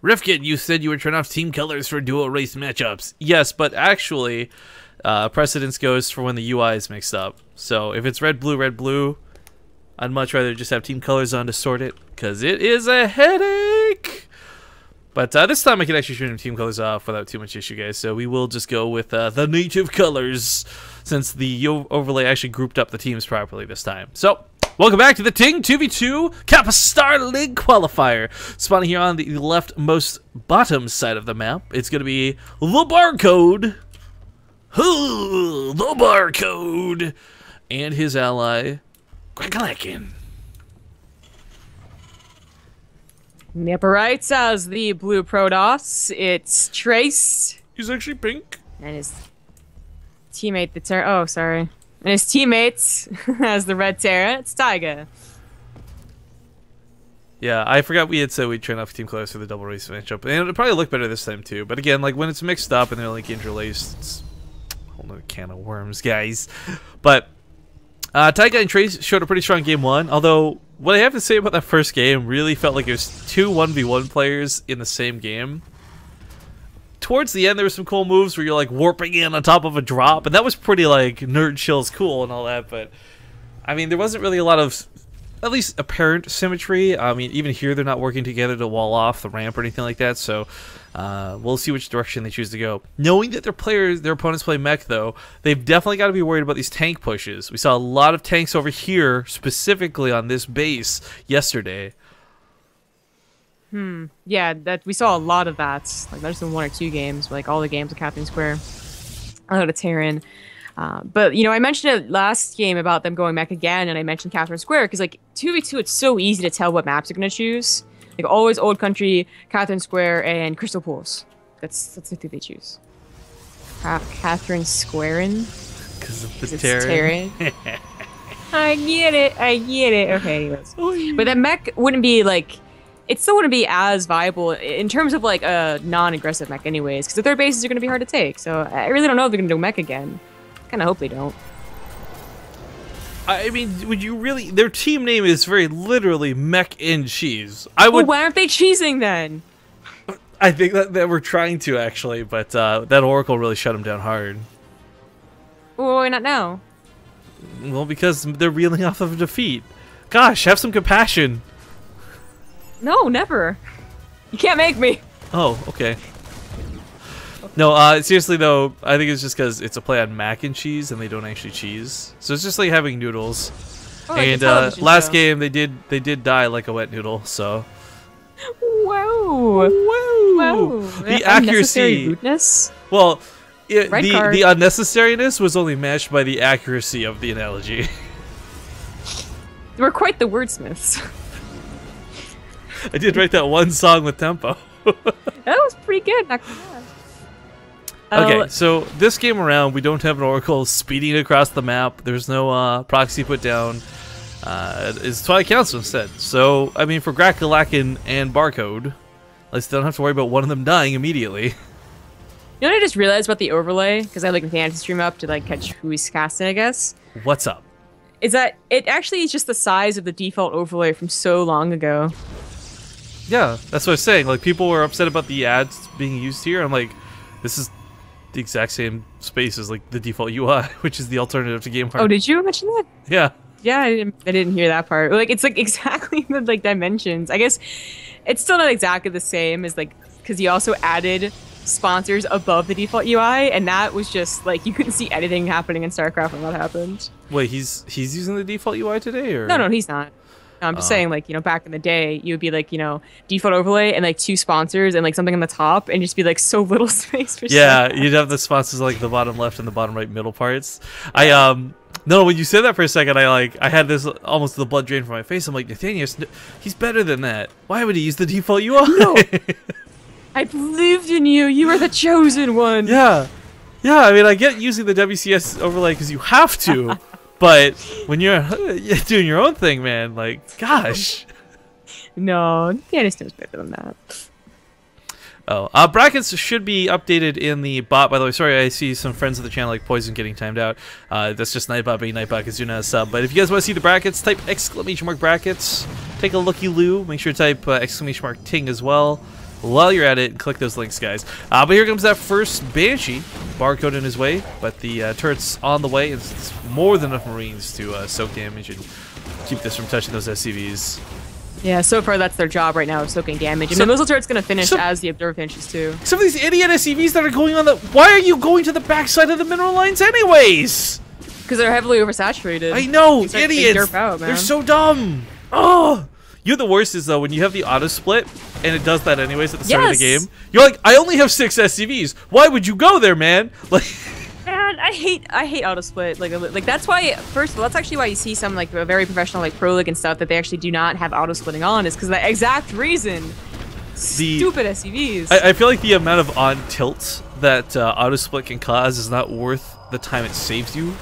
Rifkin, you said you would turn off team colors for dual race matchups. Yes, but actually, precedence goes for when the UI is mixed up. So if it's red, blue, I'd much rather just have team colors on to sort it, because it is a headache. But this time I can actually turn team colors off without too much issue, guys. So we will just go with the native colors, since the overlay actually grouped up the teams properly this time. So, welcome back to the Ting 2v2 Kappa Star League Qualifier. Spawning here on the leftmost bottom side of the map. It's going to be the barcode. The barcode. And his ally, Grackalackin. In the upper right says the blue Protoss. It's Trace. He's actually pink. And his teammate, the Terra. Oh, sorry. And his teammates has the red Terra. It's Tyga. Yeah, I forgot we had said we'd turn off team colors for the double race matchup. And it'll probably look better this time too. But again, like when it's mixed up and they're like interlaced, it's a whole nother can of worms, guys. But Tyga and Trace showed a pretty strong game one, although what I have to say about that first game really felt like it was two 1v1 players in the same game. Towards the end, there were some cool moves where you're like warping in on top of a drop, and that was pretty like nerd chills cool and all that, but I mean, there wasn't really a lot of, at least apparent symmetry. I mean, even here, they're not working together to wall off the ramp or anything like that, so we'll see which direction they choose to go. Knowing that their opponents play mech, though, they've definitely got to be worried about these tank pushes. We saw a lot of tanks over here, specifically on this base, yesterday. Yeah, that we saw a lot of that. Like, there's been one or two games, like all the games of Captain Square. I know to Terran. But, you know, I mentioned it last game about them going mech again, and I mentioned Catherine Square, because, like, 2v2, it's so easy to tell what maps you're going to choose. Like, always Old Country, Catherine Square, and Crystal Pools. That's the two they choose. Catherine Squarein? Because of the Terran. I get it. Okay, anyways. But that mech wouldn't be, like... It still wouldn't be as viable in terms of, like, a non-aggressive mech anyways, because the third bases are going to be hard to take. So I really don't know if they're going to do mech again. Kind of hope they don't. I mean, would you really... Their team name is very literally Mech and Cheese. I would... Well, why aren't they cheesing then? I think that we're trying to, actually, but that Oracle really shut them down hard. Well, why not now? Well, because they're reeling off of a defeat. Gosh, have some compassion. No, never. You can't make me. Oh, okay. No, seriously though, I think it's just because it's a play on mac and cheese and they don't actually cheese. So it's just like having noodles. Oh, and last game they did die like a wet noodle, so. Whoa. Whoa. The accuracy. Rudeness? Well, the unnecessariness was only matched by the accuracy of the analogy. We're quite the wordsmiths. I did write that one song with tempo. That was pretty good, not gonna lie. Okay, so this game around, we don't have an Oracle speeding across the map. There's no proxy put down. It's Twilight Council instead. So, I mean, for Grackalackin and Barcode, at least they don't have to worry about one of them dying immediately. You know what I just realized about the overlay? Because I like the anti-stream up to like catch who he's casting, I guess. What's up? Is that it actually is just the size of the default overlay from so long ago. Yeah, that's what I was saying. Like, people were upset about the ads being used here. I'm like, this is the exact same space as like the default UI, which is the alternative to GameHard. Oh, did you mention that? Yeah. Yeah, I didn't hear that part. Like, it's like exactly the like dimensions. I guess it's still not exactly the same as like, because you also added sponsors above the default UI, and that was just like you couldn't see anything happening in StarCraft when that happened. Wait, he's using the default UI today, or no, he's not. No, I'm just saying, like, you know, back in the day, you would be like, you know, default overlay and like two sponsors and like something on the top, and just be like so little space for. Yeah, stuff. You'd have the sponsors like the bottom left and the bottom right middle parts. No, when you said that for a second, I had this almost the blood drain from my face. I'm like, Nathaniel, he's better than that. Why would he use the default UI? No. I believed in you. You were the chosen one. Yeah. I mean, I get using the WCS overlay because you have to, but when you're doing your own thing, man, like, gosh. No, Afghanistan's better than that. Oh, brackets should be updated in the bot, by the way. Sorry, I see some friends of the channel like Poison getting timed out. That's just Nightbot being Nightbot Kazuna as sub. But if you guys want to see the brackets, type !brackets. Take a looky-loo. Make sure to type !Ting as well. while you're at it, click those links, guys. But here comes that first Banshee. Barcode in his way, but the turret's on the way. It's more than enough Marines to soak damage and keep this from touching those SCVs. Yeah, so far that's their job right now, soaking damage. And the missile turret's going to finish as the observer finishes too. Some of these idiot SCVs that are going on the... Why are you going to the backside of the mineral lines anyways? Because they're heavily oversaturated. I know, Like idiots. They're so dumb. Oh, you're the worst is though when you have the auto split and it does that anyways at the start of the game. You're like, I only have 6 SCVs. Why would you go there, man? Like, man, I hate auto split. Like that's why. First of all, that's actually why you see some like very professional like pro league and stuff that they actually do not have auto splitting on is because the exact reason. Stupid SCVs. I feel like the amount of on tilts that auto split can cause is not worth the time it saves you.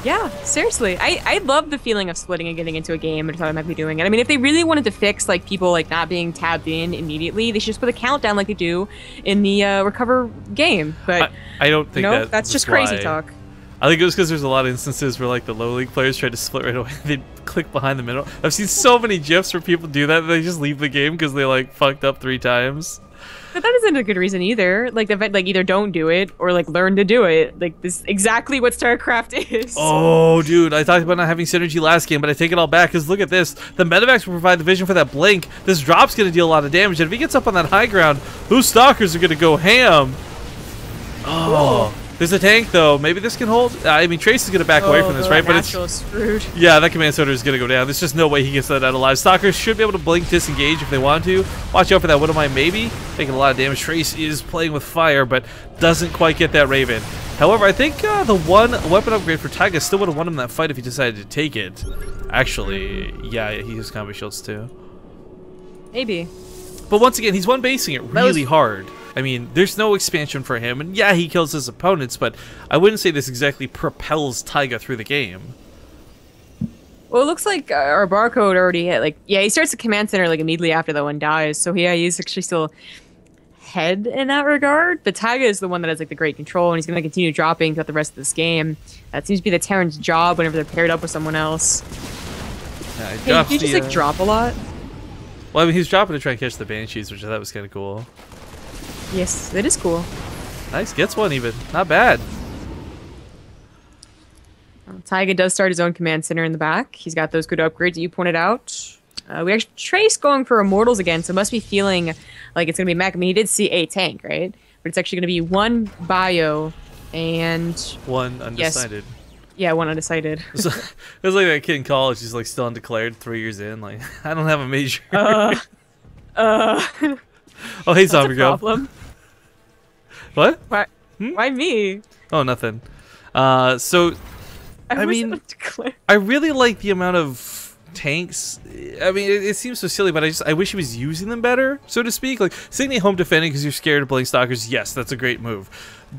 Yeah, seriously. I love the feeling of splitting and getting into a game and thought I might be doing it. I mean, if they really wanted to fix like people like not being tabbed in immediately, they should just put a countdown like they do in the recover game. But I don't think that's just crazy talk. I think it was because there's a lot of instances where like the low league players try to split right away. They click behind the middle. I've seen so many gifs where people do that. They just leave the game because they like fucked up 3 times. But that isn't a good reason either. Like either don't do it or like learn to do it. Like this is exactly what StarCraft is. Oh, dude, I talked about not having synergy last game, but I take it all back because look at this. The medevacs will provide the vision for that blink. This drop's gonna deal a lot of damage, and if he gets up on that high ground, those stalkers are gonna go ham. Oh. There's a tank though. Maybe this can hold. I mean, Trace is gonna back away from this, right? But it's screwed. Yeah, that command center is gonna go down. There's just no way he gets that out alive. Stalkers should be able to blink, disengage if they want to. Watch out for that. What am I? Maybe taking a lot of damage. Trace is playing with fire, but doesn't quite get that Raven. However, I think the one weapon upgrade for Tyga still would have won him that fight if he decided to take it. Actually, yeah, he has combo shields too. Maybe. But once again, he's one basing it really hard. I mean, there's no expansion for him, and yeah, he kills his opponents, but I wouldn't say this exactly propels Tyga through the game. Well, it looks like our barcode already hit. Like, yeah, he starts the command center like immediately after that one dies, so yeah, he's actually still ahead in that regard. But Tyga is the one that has like the great control, and he's going to continue dropping throughout the rest of this game. That seems to be the Terran's job whenever they're paired up with someone else. Hey, do you just like drop a lot? Well, I mean, he's dropping to try and catch the Banshees, which I thought was kind of cool. Yes, that is cool. Nice, gets one even. Not bad. Tyga does start his own command center in the back. He's got those good upgrades that you pointed out. We actually Trace going for Immortals again, so must be feeling like it's going to be mech. I mean, he did see a tank, right? But it's actually going to be 1 bio and 1 undecided. Yes. Yeah, 1 undecided. It was like that kid in college. He's like still undeclared 3 years in. Like, I don't have a major. Oh, hey, Zombie Girl. Problem. What? Why? Why me? Oh, nothing. So, I mean, I really like the amount of tanks. I mean, it seems so silly, but I wish he was using them better, so to speak. Like, sitting at home defending because you're scared of playing stalkers, yes, that's a great move.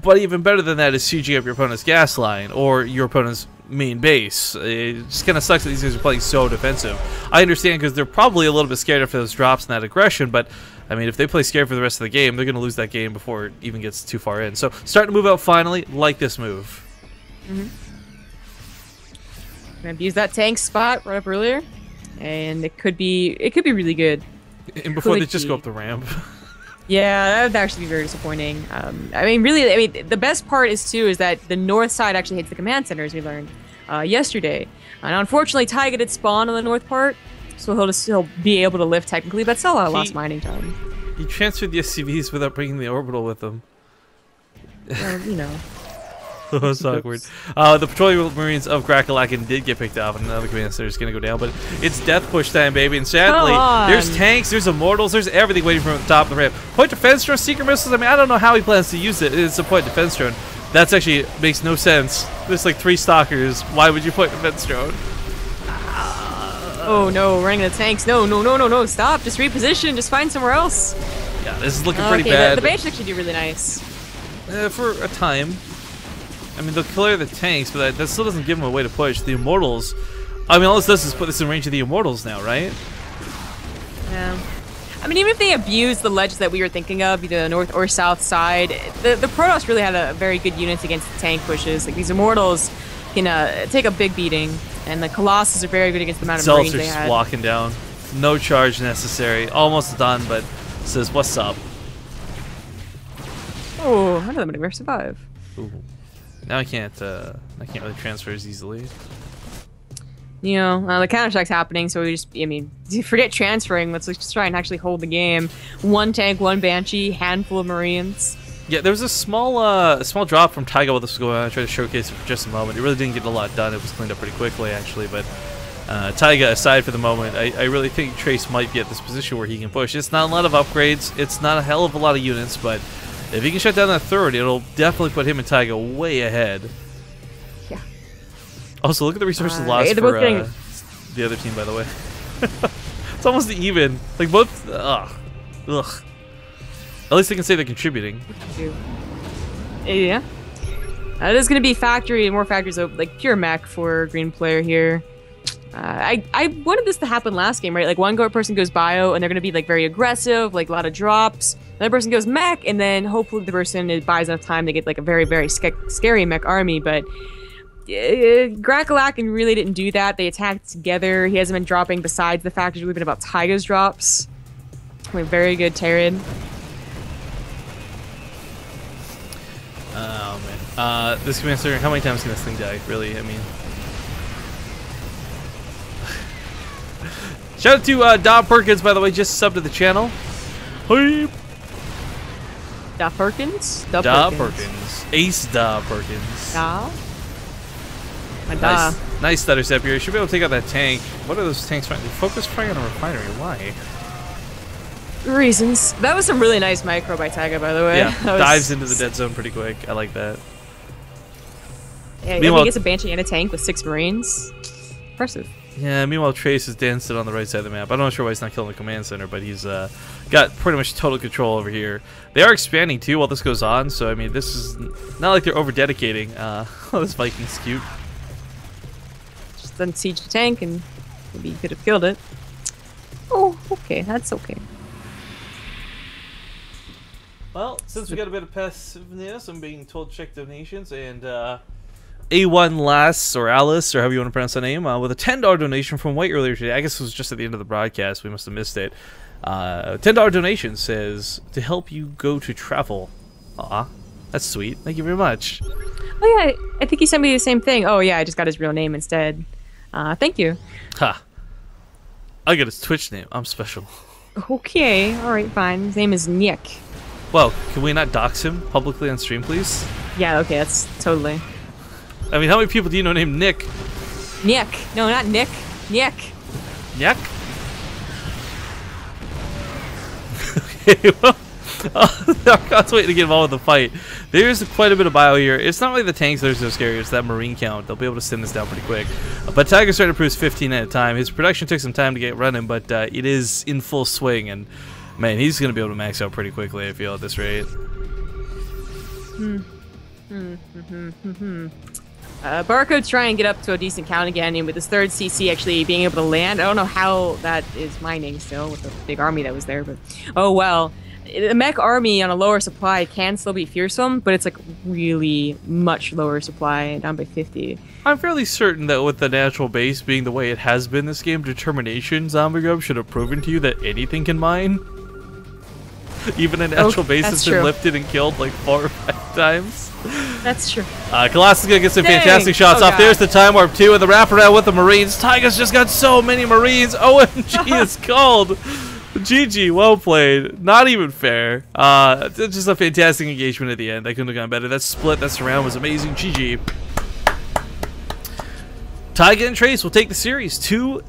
But even better than that is sieging up your opponent's gas line or your opponent's main base. It just kind of sucks that these guys are playing so defensive. I understand because they're probably a little bit scared after those drops and that aggression, but I mean, if they play scared for the rest of the game, they're going to lose that game before it even gets too far in. So, starting to move out finally, like this move. Gonna use that tank spot right up earlier, and it could be really good. And before they just go up the ramp. Yeah, that would actually be very disappointing. I mean, really, I mean, the best part is that the north side actually hits the command center, as we learned yesterday. And unfortunately, Tyga did spawn on the north part, so he'll be able to lift technically, but still a lot of lost mining time. He transferred the SCVs without bringing the orbital with him. Well, you know. That's awkward. The patrolling Marines of Grackalackin did get picked off, and another command center is going to go down, but it's death push time, baby, and sadly, there's tanks, there's Immortals, there's everything waiting from the top of the ramp. Point defense drone, secret missiles, I mean, I don't know how he plans to use it. It's a point defense drone. That's actually makes no sense. There's like 3 stalkers. Why would you point defense drone? Oh no, running the tanks. No, stop. Just reposition. Just find somewhere else. Yeah, this is looking pretty bad. The Banshee actually do really nice. For a time. I mean, they'll clear the tanks, but that still doesn't give them a way to push. The Immortals, I mean, all this does is put this in range of the Immortals now, right? Yeah. I mean, even if they abuse the ledges that we were thinking of, either the north or south side, the Protoss really had a very good units against the tank pushes. Like, these Immortals can take a big beating, and the Colossus are very good against the amount of Marines they had. Walking down. No charge necessary. Almost done, but says, "What's up?" Oh, none of them would survive. Ooh. Now I can't really transfer as easily. You know, the counterattack's happening, so we just, I mean, forget transferring. Let's just try and actually hold the game. 1 tank, 1 Banshee, handful of Marines. Yeah, there was a small drop from Tyga while this was going on. I tried to showcase it for just a moment. It really didn't get a lot done. It was cleaned up pretty quickly, actually. But Tyga aside for the moment, I really think Trace might be at this position where he can push. It's not a lot of upgrades. It's not a hell of a lot of units, but if he can shut down that third, it'll definitely put him and Tyga way ahead. Yeah. Also, look at the resources lost for the other team, by the way. It's almost even. Like, both... Ugh. At least they can say they're contributing. Yeah. It is going to be factory and more factories, like pure mech for green player here. I wanted this to happen last game, right? Like one person goes bio and they're going to be like very aggressive, like a lot of drops. Another person goes mech, and then hopefully the person buys enough time to get like a very, very scary mech army. But Grackalackin really didn't do that. They attacked together. He hasn't been dropping besides the fact it's really been about Tyga's drops. Very good Terran. Oh man. This commander, how many times can this thing die? Really, I mean. Shout out to Da Perkins, by the way, just subbed to the channel. Hey. Da Perkins? Da Perkins. Ace Da Perkins. Da? My Da. Nice stutter step here. You should be able to take out that tank. What are those tanks fighting? Focus firing on a refinery. Why? Reasons. That was some really nice micro by Tyga, by the way. Yeah, dives into the dead zone pretty quick. I like that. Yeah, he gets a Banshee and a tank with 6 Marines. Impressive. Yeah, meanwhile Trace is dancing on the right side of the map. I'm not sure why he's not killing the command center, but he's got pretty much total control over here. They are expanding too while this goes on, so I mean this is not like they're over dedicating. Oh, this Viking's cute. Just done siege the tank and maybe he could have killed it. Oh, okay, that's okay. Well, since we got a bit of passiveness, I'm being told to check donations, and A1 Lass, or Alice, or however you want to pronounce that name, with a $10 donation from White earlier today. I guess it was just at the end of the broadcast. We must have missed it. $10 donation says, to help you go to travel. Aw, that's sweet. Thank you very much. Oh yeah, I think he sent me the same thing. Oh yeah, I just got his real name instead. Thank you. Ha. I got his Twitch name. I'm special. Okay, alright, fine. His name is Nick. Well, can we not dox him publicly on stream, please? Yeah, okay, that's totally. I mean, how many people do you know named Nick? Nick. No, not Nick. Nick. Nick? Okay, well, Archon's waiting to get involved with the fight. There's quite a bit of bio here. It's not really the tanks that are so scary, it's that Marine count. They'll be able to send this down pretty quick. But Tiger's starting to produce 15 at a time. His production took some time to get running, but it is in full swing, and man, he's going to be able to max out pretty quickly, I feel, at this rate. Barcode's trying to get up to a decent count again, and with his 3rd CC actually being able to land. I don't know how that is mining still with the big army that was there, but oh well. The mech army on a lower supply can still be fearsome, but it's like really much lower supply, down by 50. I'm fairly certain that with the natural base being the way it has been this game, Determination Zombie Grub should have proven to you that anything can mine. Even a natural base has been lifted and killed like 4 or 5 times. That's true. Colossus gonna get some fantastic shots off. There's the time warp 2 and the wraparound with the Marines. Tyga's just got so many Marines. OMG is called. GG, well played. Not even fair. Just a fantastic engagement at the end. That couldn't have gone better. That split, that surround was amazing. GG. Tyga and Trace will take the series 2-0.